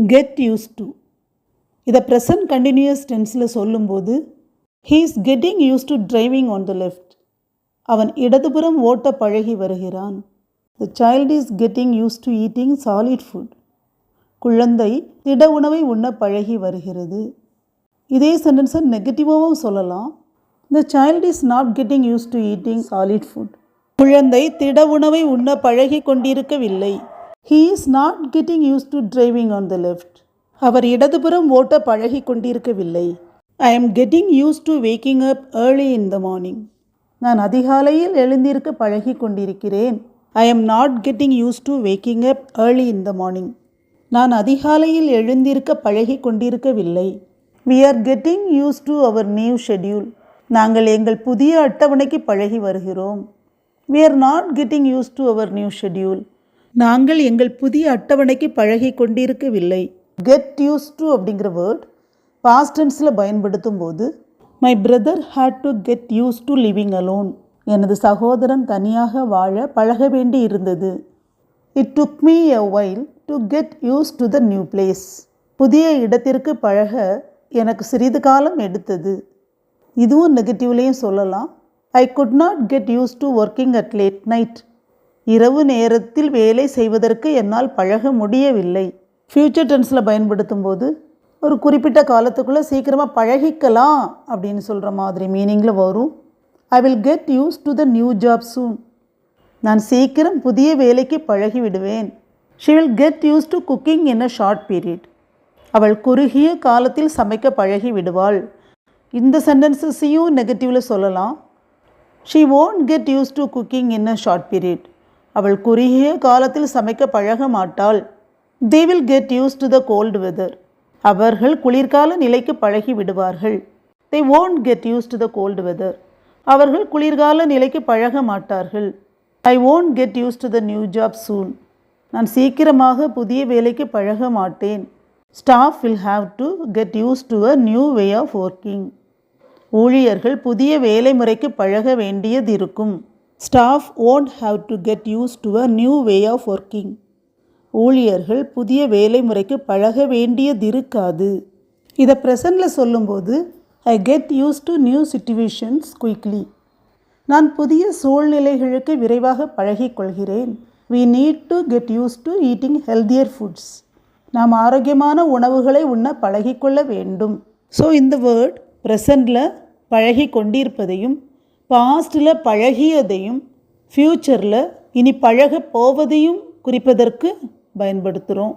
get used to. இதை present continuous டென்ஸில் சொல்லும்போது he is getting used to driving on the left. அவன் இடதுபுறம் ஓட்ட பழகி வருகிறான். The child is getting used to eating solid food. குழந்தை திட உணவை உண்ண பழகி வருகிறது. இதே சென்டென்ஸை நெகட்டிவாகவும் சொல்லலாம். The child is not getting used to eating solid food. குழந்தை திட உணவை உண்ண பழகி கொண்டிருக்கவில்லை. He is not getting used to driving on the left. அவர் இடதுபுறம் ஓட்ட பழகி கொண்டிருக்கவில்லை. I am getting used to waking up early in the morning. நான் அதிகாலையில் எழுந்திருக்க பழகி கொண்டிருக்கிறேன். I am not getting used to waking up early in the morning. நான் அதிகாலையில் எழுந்திருக்க பழகி கொண்டிருக்கவில்லை. We are getting used to our new schedule. நாங்கள் எங்கள் புதிய அட்டவணைக்கு பழகி வருகிறோம். We are not getting used to our new schedule. நாங்கள் எங்கள் புதிய அட்டவணைக்கு பழகி கொண்டிருக்கவில்லை. Get used to அப்படிங்கிற வேர்ட் பாஸ்ட் டென்ஸில் பயன்படுத்தும் போது My brother had to get used to living alone. எனது சகோதரன் தனியாக வாழ பழக வேண்டி இருந்தது. It took me a while to get used to the new place. புதிய இடத்திற்கு பழக எனக்கு சிறிது காலம் எடுத்தது. இதுவும் நெகட்டிவ்லேயும் சொல்லலாம். I could not get used to working at late night. இரவு நேரத்தில் வேலை செய்வதற்கு என்னால் பழக முடியவில்லை. ஃப்யூச்சர் டென்ஸில் பயன்படுத்தும் போது ஒரு குறிப்பிட்ட காலத்துக்குள்ளே சீக்கிரமாக பழகிக்கலாம் அப்படின்னு சொல்கிற மாதிரி மீனிங்கில் வரும். I will get used to the new job soon. நான் சீக்கிரம் புதிய வேலைக்கு பழகி விடுவேன். She will get used to cooking in a short period. அவள் குறுகிய காலத்தில் சமைக்க பழகி விடுவாள். இந்த சென்டென்சஸையும் நெகட்டிவில் சொல்லலாம். She won't get used to cooking in a short period. அவள் குறுகிய காலத்தில் சமைக்க பழக மாட்டாள். They will get used to the cold weather. அவர்கள் குளிர்கால நிலைக்கு பழகி விடுவார்கள். They won't get used to the cold weather. அவர்கள் குளிர்கால நிலைக்கு பழக மாட்டார்கள். I won't get used to the new job soon. நான் சீக்கிரமாக புதிய வேலைக்கு பழக மாட்டேன். Staff will have to get used to a new way of working. ஊழியர்கள் புதிய வேலை முறைக்கு பழக வேண்டியது இருக்கும். Staff won't have to get used to a new way of working. ஊழியர்கள் புதிய வேலை முறைக்கு பழக வேண்டியது இருக்காது. இதை ப்ரெசண்டில் சொல்லும்போது I get used to new situations quickly. நான் புதிய சூழ்நிலைகளுக்கு விரைவாக பழகிக்கொள்கிறேன். We need to get used to eating healthier foods. நாம் ஆரோக்கியமான உணவுகளை உண்ண பழகிக்கொள்ள வேண்டும். ஸோ இந்த வேர்ட் ப்ரெசண்டில் பழகி கொண்டிருப்பதையும் பாஸ்டில் பழகியதையும் ஃப்யூச்சரில் இனி பழக போவதையும் குறிப்பதற்கு பயன்படுத்துகிறோம்.